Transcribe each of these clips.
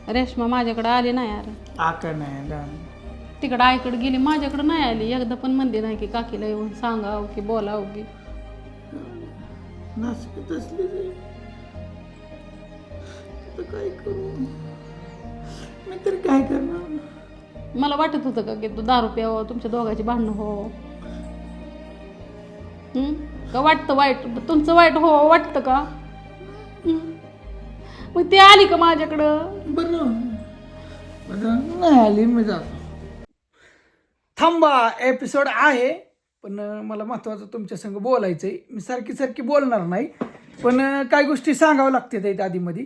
रेश्मा माझ्याकडे आली नाही यार. आका नाही लहान. तिकडं आईकडे गेली, माझ्याकडे नाही आली. एकदा पण म्हणली नाही की काकीला येऊन सांगावं की बोलावं की. नाशिक असली रे. आता काय करू मी तर काय करणार. मला वाटत होतं का की तू दारू प्यावं, तुमच्या दोघांची भांडणं हो. का वाटतं वाईट? तुमचं वाईट हो वाटतं का? मग ती आली का माझ्याकडं? बरं नाही आली मी जातो. थांबा, एपिसोड आहे पण मला महत्वाचं तुमच्या संग बोलायचंय. मी सारखी सारखी बोलणार नाही पण काही गोष्टी सांगावं लागतात आधीमध्ये.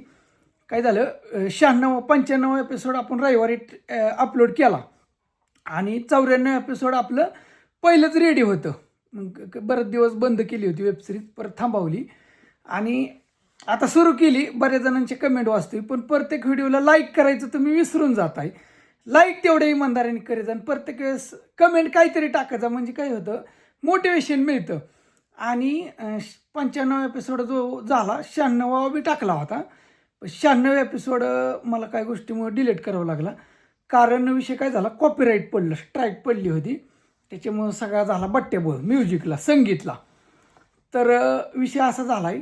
काय झालं, 96-95 एपिसोड आपण रविवारी अपलोड केला आणि 94 एपिसोड आपलं पहिलंच रेडी होतं. मग बरेच दिवस बंद केली होती वेबसिरीज, परत थांबवली आणि आता सुरू केली. बऱ्याच जणांचे कमेंट वाचतोय पण प्रत्येक व्हिडिओला लाईक करायचं तुम्ही विसरून जाताय. लाईक तेवढ्या इमानदारीने करायचं आणि प्रत्येक वेळेस कमेंट काहीतरी टाकायचा, म्हणजे काय होतं मोटिवेशन मिळतं. आणि 95 एपिसोड जो झाला, 96वा बी टाकला होता. 96 एपिसोड मला काही गोष्टीमुळे डिलीट करावं लागला. कारण विषय काय झाला, कॉपीराईट पडलं, स्ट्राईक पडली होती. त्याच्यामुळं सगळा झाला बट्ट्याबोळ म्युझिकला, संगीतला. तर विषय असा झाला आहे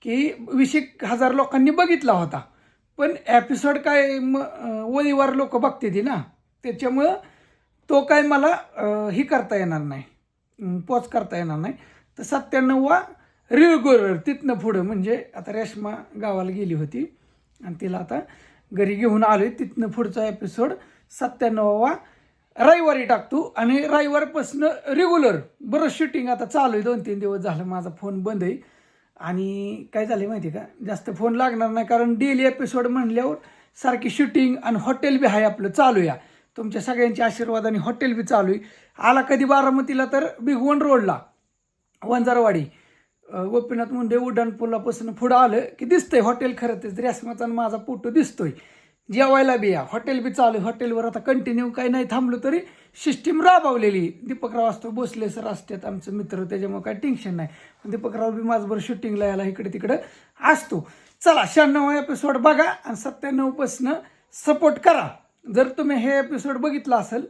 की 20,000 लोकांनी बघितला होता पण एपिसोड काय वळीवार लोक बघते ती ना, त्याच्यामुळं तो काय मला ही करता येणार नाही, पॉज करता येणार नाही. तर 97वा रेग्युलर तिथनं पुढं, म्हणजे आता रेश्मा गावाला गेली होती आणि तिला आता घरी घेऊन आलो आहे. तिथनं पुढचा एपिसोड 97वा रविवारी टाकतो आणि रविवारपासून रेग्युलर बरं शूटिंग आता चालू आहे. 2-3 दिवस झालं माझा फोन बंद आहे. आणि काय झालं माहिती आहे का, जास्त फोन लागणार नाही कारण डेली एपिसोड म्हणल्यावर सारखी शूटिंग आणि हॉटेल बी आहे आपलं चालू आहे. तुमच्या सगळ्यांच्या आशीर्वादाने हॉटेल बी चालू आहे. आला कधी बारामतीला तर बिग वन रोडला वंजारवाडी गोपीनाथ मुंडे उड्डाण पुलापासून पुढं आलं की दिसतंय हॉटेल. खरं तर रेश्माचा आणि माझा फोटो दिसतोय. जेवायला बी या, हॉटेल बी चालू आहे. हॉटेलवर आता कंटिन्यू काही नाही थांबलो तरी सिस्टीम राबवलेली. दीपकराव असतो, भोसले सर असतात आमचं मित्र, त्याच्यामुळे काही टेन्शन नाही. दीपकराव बी माझबरोबर शूटिंगला यायला इकडे तिकडं असतो. चला 96वा एपिसोड बघा आणि 97पासून सपोर्ट करा. जर तुम्ही हे एपिसोड बघितला असेल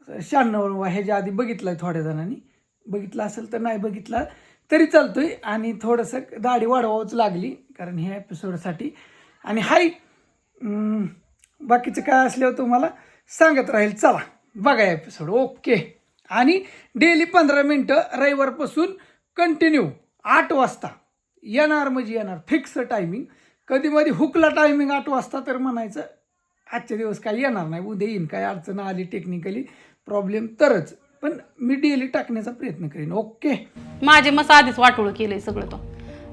96वा, ह्याच्या आधी बघितला आहे, थोड्या जणांनी बघितला असेल तर नाही बघितला तरी चालतोय. आणि थोडंसं दाढी वाढवावंच लागली कारण ह्या एपिसोडसाठी. आणि हाय बाकीचं काय असल्यावर तुम्हाला सांगत राहील. चला बघा एपिसोड. ओके. आणि डेली 15 मिनटं रविवारपासून कंटिन्यू 8 वाजता येणार, म्हणजे येणार फिक्स टायमिंग. कधी मध्ये हुकला टायमिंग 8 वाजता तर म्हणायचं आजच्या दिवस काय येणार नाही, उद्या येईन, काय अडचण आली टेक्निकली प्रॉब्लेम तरच. पण मी डेली टाकण्याचा प्रयत्न करीन. ओके. माझे मस्त आधीच वाटोळ केलंय सगळं. तो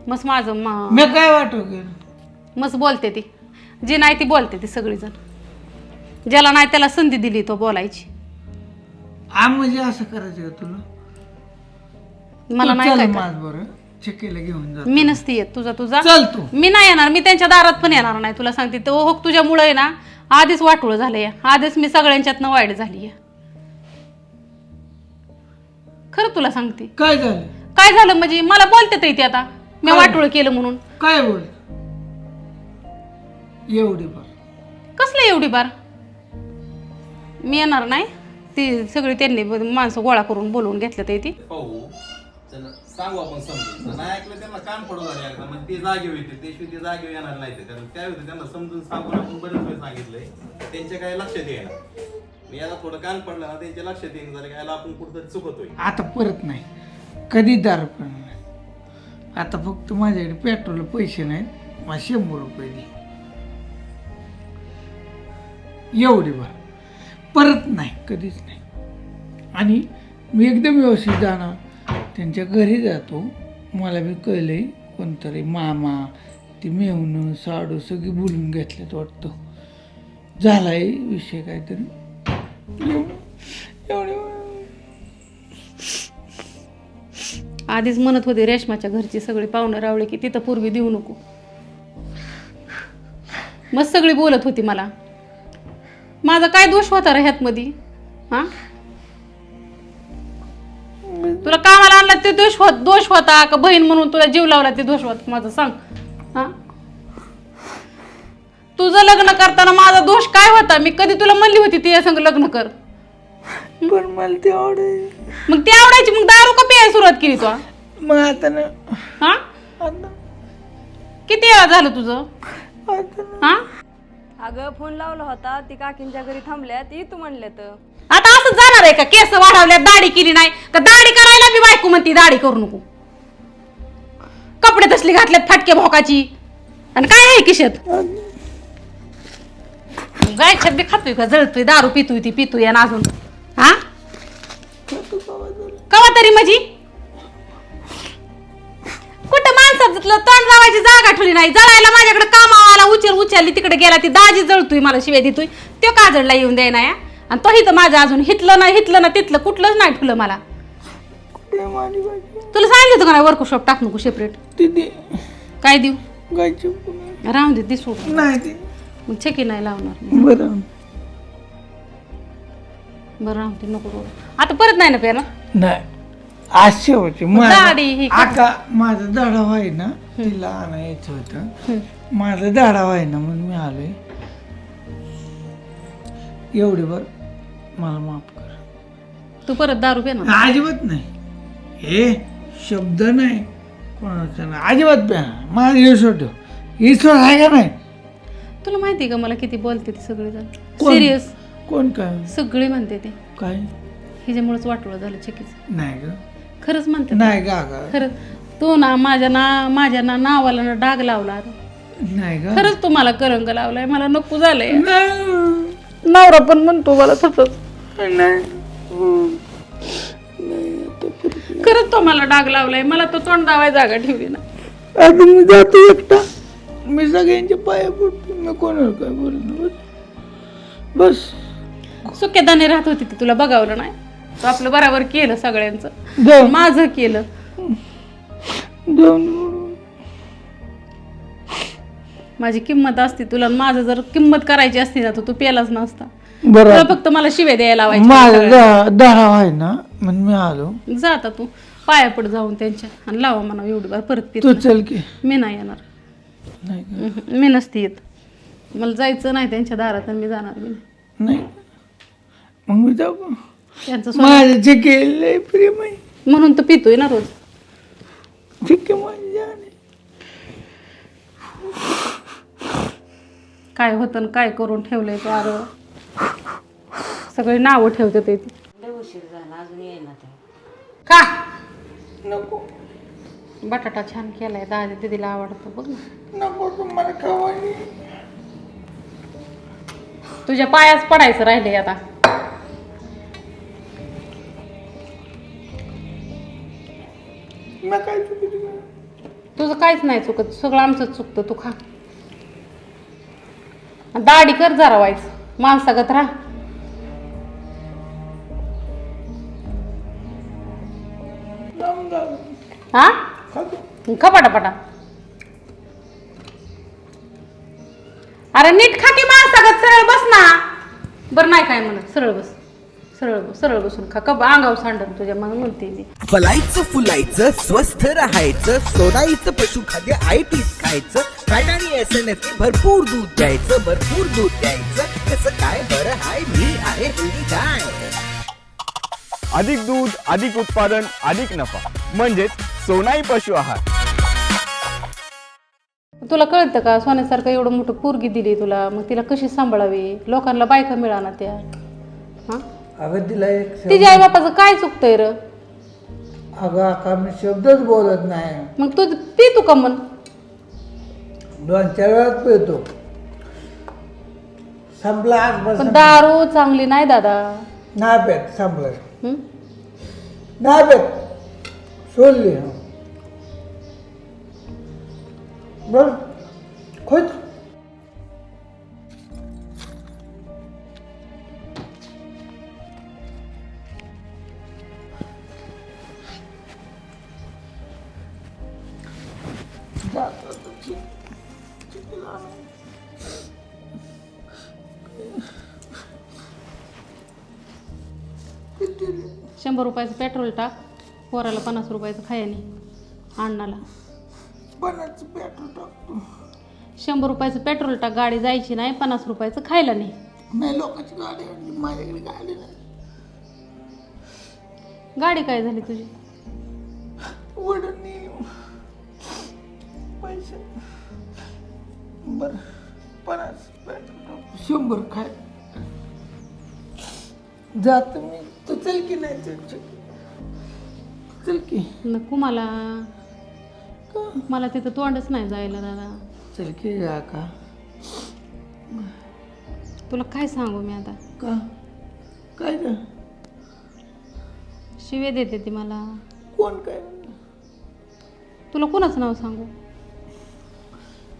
मस्त माझं मी काय वाटू केलं, मस्त बोलते ती, जी नाही ती बोलते ती सगळीजण. ज्याला नाही त्याला संधी दिली तो बोलायची. म्हणजे असं करायचं का तुला? मला नाही काय माझ बरं चिकेला घेऊन जा. मी नसती येत, तुझा चालतो. मी नाही येणार, मी त्यांच्या दारात पण येणार नाही. तुला सांगते तो हो, तुझ्यामुळे आहे ना आधीच वाटोळ झालंय. आधीच मी सगळ्यांच्यातनं वाईट झाली आहे. खरं तुला सांगते. काय झालं? काय झालं म्हणजे मला बोलते ती आता मी वाटोळ केलं म्हणून. काय बोल? एवढी बार कसलं एवढी बार? मी येणार नाही. ती सगळी त्यांनी माणसं गोळा करून बोलवून घेतलं ती. सांगू आपण समजून. नाही ऐकलं त्यांना काम पडू झाले एकदा, म्हणजे ते जागेवर येते, ते जागेवर येणार नाही. कारण त्यावेळी त्यांना समजून सांगून आपण बरेच वेळ सांगितलंय, त्यांच्या काय लक्षात येणार. मी याला थोडं कान पडलं ना त्यांच्या लक्षात येईन झालं काय आपण कुठंतरी चुकतोय. आता परत नाही, कधी दारू पण नाही. आता फक्त माझ्याकडे पेट्रोल पैसे नाहीत, मला 100 रुपये दे. एवढी बार परत नाही, कधीच नाही. आणि मी एकदम व्यवस्थित जाणार, त्यांच्या घरी जातो. मला बी कळलंय कोणतरी मामा ती मेवणं साडू सगळी बोलून घेतल्यात वाटतं. झालाय विषय काहीतरी. आधीच म्हणत होते रेश्माच्या घरची सगळी पाहुणं रावळे की तिथं पूर्वी देऊ नको. मस्त सगळी बोलत होती मला. माझा काय दोष होता रे ह्यात मध्ये? हा, तुला कामाला आणला ते दोष होता का बहीण म्हणून तुला जीव लावला ते दोष होता माझा? सांग. हा, तुझं लग्न करताना माझा दोष काय होता? मी कधी तुला म्हणली होती ती संग लग्न कर? पण मला ते आवडेल. मग ती आवडायची, मग दारू का प्यायला सुरुवात केली तू? मग आता ना हा आता किती वेळा झालं तुझं? आता ना हा अगं फोन लावला होता, ती काकींच्या घरी थांबल्या, ती तू म्हणल्या तर. आता असं जाणार आहे का? केस वाढवल्यात, दाढी केली नाही का? दाढी करायला बी बायको म्हणती दाढी करू नको. कपडे तसली घातल्यात फाटके भोकाची, आणि काय आहे किशेत? गायच्यात बी खातोय का? जळतोय, दारू पितोय, ती पितोय आणि अजून हा कवा तरी माझी कुठं माणसाचं तोंड लावायची जागा ठेवली नाही. जळायला माझ्याकडे कामावाला उचलली तिकडे गेला, ती दाजी जळतोय, मला शिव्या देतोय. तो काजळला येऊन द्यायना या, आणि तो हिथं माझं अजून हितलं ना तिथलं कुठलंच नाही ठुलं मला. तुला सांगितलं होतं का नाही वर्कशॉप टाक नको सेपरेट? काय देऊ? राहून दे, दिसू नाही मग छकी नाही लावणार. बरं बरं राहून दे, नको करू. आता परत नाही ना प्याला? नाही असे होते. दाढी ही का? आता माझं दाढा आहे ना, तिला आणायचं होतं. माझं दाढा आहे ना म्हणून मी आलोय. एवढी बर मला माफ कर. तू परत दारू पे ना? अजिबात नाही, हे शब्द नाही कोणाचा नाही, अजिबात प्या. माझा ईश्वर आहे का नाही? तुला माहिती आहे का मला किती बोलते ती सगळे जण? कोण? सिरियस कोण काय सगळे म्हणते ते काय हिच्यामुळेच वाटोळं झालं चकीच. नाही ग, खरंच म्हणते नाही का ग, खरंच. तू ना माझ्या ना नावाला ना डाग लावला. नाही ग, खरंच तू मला करंग लावलाय, मला नको झालंय. नाही. नवरा पण म्हणतो मला तसंच. नाही. खरंच तो मला डाग लावलाय, मला तो तोंड दावाय जागा ठेवली ना. आता मी जातो एकटा, मी सगळ्यांच्या पाया पडतो, मी कोणाला काय बोलणार बस. सुक्या दाणे राहत होती ती, तुला बघावलं नाही. तो आपलं बराबर केलं सगळ्यांचं, जाऊन माझं केलं. जाऊन माझी किंमत असती तुला, माझं जर किंमत करायची असती ना तर तू पेलाच नसता. बरं. तुला फक्त मला शिव्या द्यायला माझं लावायची. दाढा आहे ना म्हणून मी आलो. जा आता तू पाया पड जाऊन त्यांच्या, आणि लावा म्हणा एवढी बार परत तू पित. चल की. मी नाही येणार. नाही का? मी नसती येत. मला जायचं नाही त्यांच्या दारात, आणि मी जाणार बी नाही. नाही मग मी जाऊ का? त्यांचं माझं चिके प्रेम आहे. म्हणून तर पितोय ना रोज. चिके माझी जान आहे. काय होतं आणि काय करून ठेवलंय तो अरे. सगळी नावं ठेवते ते. का नको बटाटा छान केलाय, दादा दीदीला आवडतो बघ ना. नको तुम्हाला खावानी. तुझ्या पायाच पडायचं राहिले आता. मी काय चुकीचं केलं? तुझं काहीच नाही चुकत, सगळं आमचंच चुकतं. तू खा, दाढी कर जरा व्हायचं, माणसागत राहा. जाऊन जा. हा खातो. खा पटापटा. अरे नीट खा की माणसागत, सरळ बस ना. बरं नाही काय म्हणत, सरळ बस, सरळ बसून खा. कब अंगावर सांडन तुझ्या, म्हणून म्हणते मी. फलायचं फुलायचं स्वस्थ राहायचं, सोडायचं पशुखाद्य आयटीच खायचं, फॅट आणि एसएनएफ भरपूर दूध द्यायचं, भरपूर दूध द्यायचं. कसं काय बरं हाय, मी आहे हेल्दी गाय. अधिक दूध, अधिक उत्पादन, अधिक नफा म्हणजेच सोनाई पशु आहार. तुला कळतं का? सोन्यासारखं एवढं मोठं पोरगी दिली तुला, मग तिला कशी सांभाळावी? लोकांना बायका मिळाना त्या. हा अगं तिला एक तिच्या आई बापाचं काय चुकतंय र? अगं आका मी शब्दच बोलत नाही. मग तू पी तू का म्हण. 2-4 वेळात पितो. संपला आज बस. पण दारू चांगली नाही दादा. नाही पेत, संपलं. हं? नाही पेत, सोडली. बर खुश. ₹100 पेट्रोल टाक, पोराला 50 रुपयाचं खायने, अण्णाला. बनाच पेट्रोल टाकतो. 100 रुपयाचं पेट्रोल टाक, गाडी जायची नाही. 50 रुपयाचं खायला नाही. नाही लोकांची गाडी आणली, माझ्याकडे गाडी नाही. गाडी काय झाली तुझी? वडून पैसे बरं 50 100 खाय जात मी. तू चल की नाही चल की. नको मला, मला तिथं तोंडच नाही जायला दादा. चल की जा का. तुला काय सांगू मी आता? का काय ग? शिवे देते ती मला. कोण काय तुला कोणाचं नाव सांगू?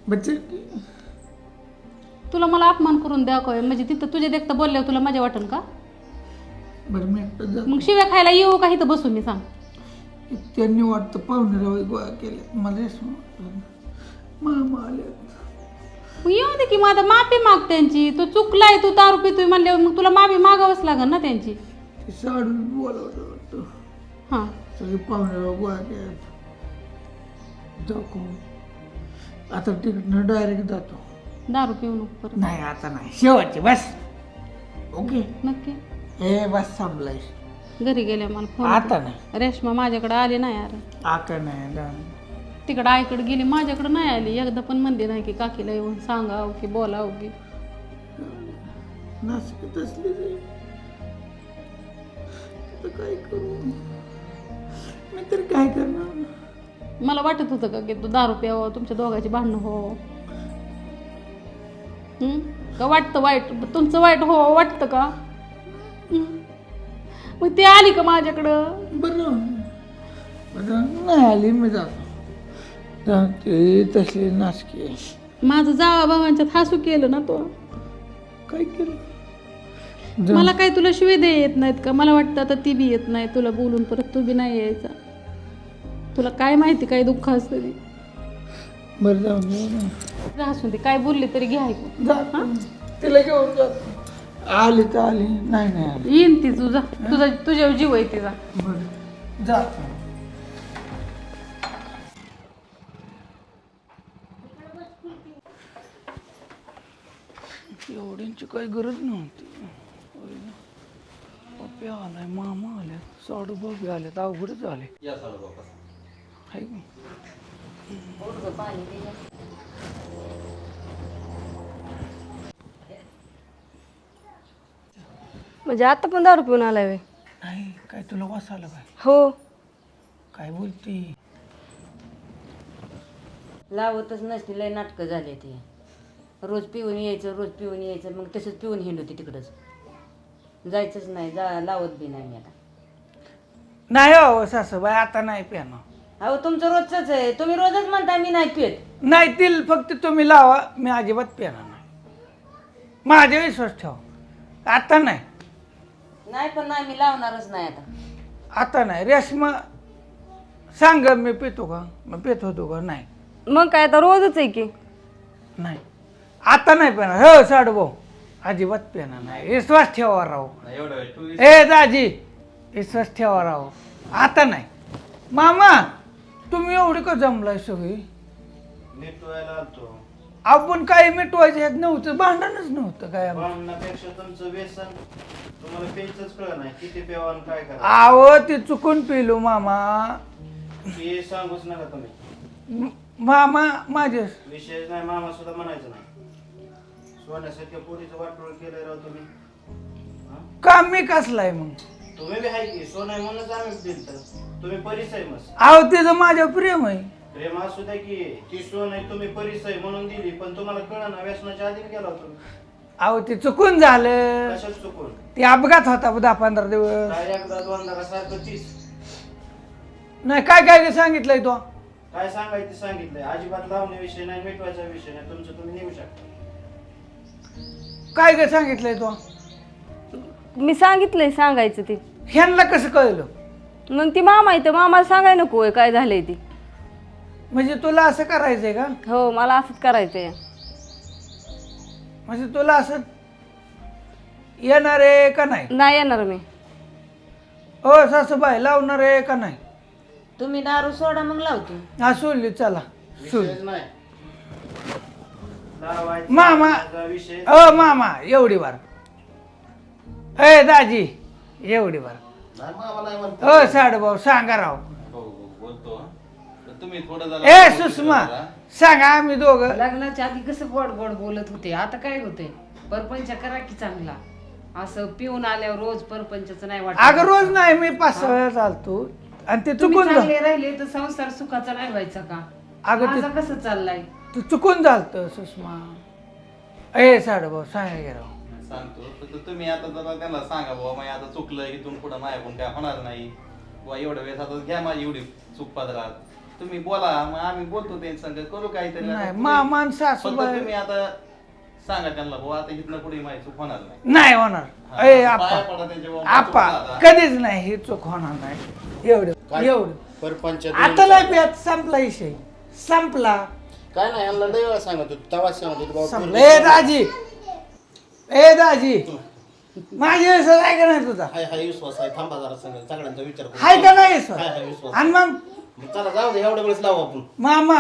बच्चे की तुला मला अपमान करून द्या काय म्हणजे तिथं तुझ्या देखता बोलल्यावर तुला मजा वाटेल का? बरं मी एकटं जातो. मग शिव्या खायला येऊ का इथं बसून मी सांग? त्यांनी वाटतं पाहुणे गोळा केले मला मामा आले. मग येऊ दे की मग आता माफी माग त्यांची. तू चुकलाय, तू दारू पितोय म्हणल्यावर मग तुला माफी मागावंच लागेल ना त्यांची. ते साडून बोलावलं वाटतं. हां सगळे पाहुणे गोळा केले. जाऊ आता तिकडनं डायरेक्ट जातो. दारू पिऊ नको परत. नाही आता नाही, शेवटचे बस. ओके नक्की हे बस संपलाय. घरी गेल्या मला फोन आता कर. नाही, रेश्मा माझ्याकडे आली नाही यार. आता नाही तिकडं आईकडे गेली, माझ्याकडे नाही आली. एकदा पण म्हणली नाही की काकीला येऊन सांगावं की बोलावं की. नाशिक असले काय करू मी तर काय करणार. मला वाटत होतं का की तू दारू प्यावं, तुमच्या दोघांची भांडणं हो का वाटतं वाईट? तुमचं वाईट हो वाटतं का? मग ती आली का माझ्याकडं? बरं बरं नाही आली मी जातो. ते तसले नाशके माझं जावा भावांच्यात हसू केलं ना तो. काय केलं? मला काय तुला शिवे दे येत नाहीत का? मला वाटतं आता ती बी येत नाही तुला बोलून, परत तू बी नाही यायचा. तुला काय माहिती काय दुःख असतं ते. बरं जाऊ हसून दे, काय बोलले तरी घ्या ऐकून. जातो तिला घेऊन जातो. आली तर आली, नाही नाही आली. येईन ती तुझा तुझ्या जीव आहे तिचा. बरं जातो. एवढ्यांची काही गरज नव्हती. पप्पी आलाय, मामा आले, साडू बाबी आले, अवघडच आले. या साडू बाबा. हाय की? म्हणजे आता पण दारू पिऊन आलाय वे? नाही काय तुला वास आला काय? हो. काय बोलती? लावतच नसती, लय नाटकं झाले ते. रोज पिऊन यायचं, रोज पिऊन यायचं, मग तसंच पिऊन हिंडू ती तिकडंच. जायचंच नाही, लावत बी नाही मी आता. नाही हो सासूबाई, आता नाही पियानो. अहो तुमचं रोजच आहे, तुम्ही रोजच म्हणता मी नाही पित. नाही तिल फक्त तुम्ही लावा, मी अजिबात पिणार नाही. माझ्या विश्वास ठेवा. आता नाही, नाही पण नाही, मी लावणारच नाही आता. आता नाही. रेश्मा सांग मी पितो का? मग पित होतो का? नाही मग काय आता रोजच आहे की. नाही आता नाही पिणार. हो साडू भाऊ, अजिबात पिणार नाही. विश्वास ठेवा राहू. एवढं वेळ तू ए दाजी, विश्वास ठेवा राहू. आता नाही. मामा तुम्ही एवढी का जमलाय सगळी? नीट व्हायला आलतो. आपण काही मिटवायचं येत नव्हतं, भांडणच नव्हतं काय. भांडणापेक्षा तुमचं व्यसन तुम्हाला प्यायचंच कळ नाही, किती प्यावा आणि काय करा. आहो ते चुकून पिलो मामा. हे सांगूच नका तुम्ही. मामा माझे विषय नाही, मामा सुद्धा म्हणायचं नाही. सोन्यासारख्या पोरीचं वाटोळ केलंय राव तुम्ही. का मी कसलाय मग? तुम्ही बी आहे की सोनं आहे म्हणूनच आम्ही दिल तर तुम्ही परिचय मस्त. आहो त्याचं माझ्यावर प्रेम आहे. प्रेम असू द्या की ती सोन आहे, तुम्ही परिचय म्हणून दिली, पण तुम्हाला कळलं ना व्यसनाच्या आधी गेला तुम्ही. अहो ते चुकून झालं. कशात चुकून? ते अपघात होता 10-15 दिवस. काय एकदा दोनदा सारखं 30. नाही काय काय सांगितलंय तो? काय सांगायचं सांगितलंय. अजिबात लावणे विषय नाही, मिटवायचा विषय नाही. तुमचं तुम्ही निघू शकता. काय काय सांगितलंय तो? मी सांगितलंय सांगायचं ते. ह्यांना कसं कळलं? मग ती मामा आहे तर मामाला सांगायला नको होय काय झालंय ती. म्हणजे तुला असं करायचंय का? हो मला असंच करायचंय. म्हणजे तुला असं येणार आहे का नाही? नाही येणार मी. हो सासूबाई लावणार आहे का नाही? तुम्ही दारू सोडा मग लावतो. हा सोडली, चला सोडली. विषयच नाही. मामा मामा एवढी बार ए दाजी एवढी बार नाही मामा नाही म्हणतो. हो साडूभाऊ सांगा राव हो, बोलतो तर तुम्ही थोडं ए सुषमा सांगा आम्ही दोघं लग्नाच्या आधी कसं गोड गोड बोलत होते आता काय होते परपंच करा की चांगला असं पिऊन आल्यावर रोज परपंचाचं नाही वाटत अगं रोज नाही मी 5-6 वेळा चालतो आणि ते तुम्ही चुकून चांगले राहिले तर संसार सुखाचा नाही व्हायचा का अगं ते- माझा कसं चाललाय तू चुकून झालत सुषमा ए साडूभाऊ सांगा की राव सांगतो तर तुम्ही आता जरा त्यांना सांगा बाबा माझी आता चुकलं इथून पुढं माझ्याकडून काय होणार नाही बुवा एवढ्या वेळेस आता घ्या माझी एवढी चूक पदरात तुम्ही बोला मग आम्ही बोलतो त्यांच्या संग करू काहीतरी नाही आता मामा आणि फक्त सासूबाई तुम्ही आता सांगा त्यांना बुवा आता इथनं पुढे माझी चूक होणार नाही नाही होणार हा, ए पाया आप्पा पडा त्यांच्या बाबा, आप्पा चुकलं आता. कधीच नाही ही चूक होणार नाही एवढं एवढं परपंच आता नाही प्यात संपला विषय संपला काय नाही यांना लय वेळा सांगत होतो तेव्हाच सांगत होतो बाबा संपला ए दाजी ए दाजी माझी विश्वास आहे का नाही तुझा हाय हाय विश्वास आहे थांबा जरा सगळ्यांचा विचार करू. आहे का नाही हाय हाय विश्वास विश्वास आणि मग मग चला जाऊ दे एवढ्या वेळेस लावू आपण मामा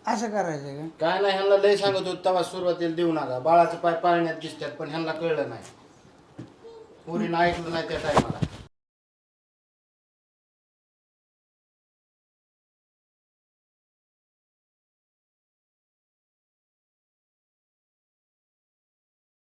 असं करायचं का काय नाही ह्यांना लय सांगत होतो तेव्हा सुरुवातीला देऊ नका बाळाचे पाय पाळण्यात दिसतात पण ह्यांना कळलं नाही पोरीनं ऐकलं नाही त्या टायमाला